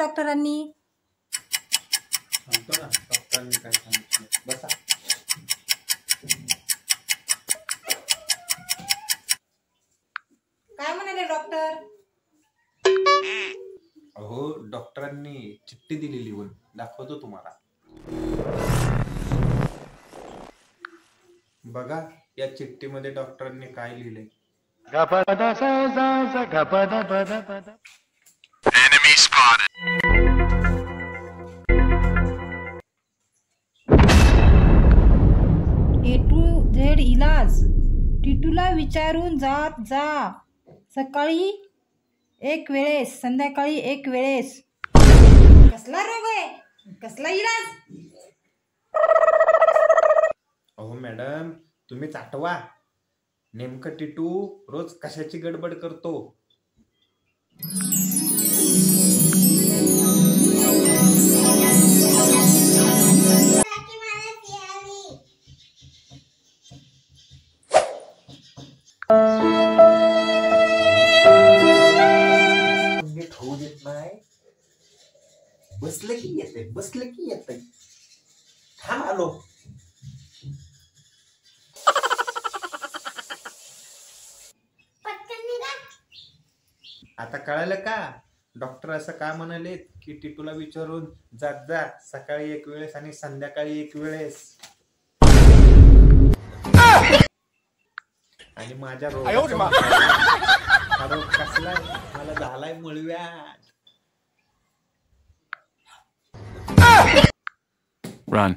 डॉक्टरांनी? सांगतो ना डॉक्टरांनी काय सांगितलं. बसा. काय म्हणाले डॉक्टर? अहो डॉक्टरांनी चिठ्ठी दिली लिहून, दाखवतो तुम्हाला. बघा या चिठ्ठीमध्ये डॉक्टरांनी काय लिहिलंय. A to Z इलाज टिटूला विचारून जात जा. सकाळी एक वेळेस, संध्याकाळी एक वेळेस. कसला रोग आहे? कसला इलाज? अहो मॅडम तुम्हीच आठवा. नेमकं टिटू रोज कशाची गडबड करतो? नीट होऊ देत नाही. बसलं की येते, बसलं की येते. थांब आलो. आता कळालं का डॉक्टर असं का म्हणाले की टिटूला विचारून जात जा. सकाळी एक वेळेस आणि संध्याकाळी एक वेळेस. आणि माझ्या रोगाचा हा रोग कसलाय? मला झालाय मुळव्याध. Run.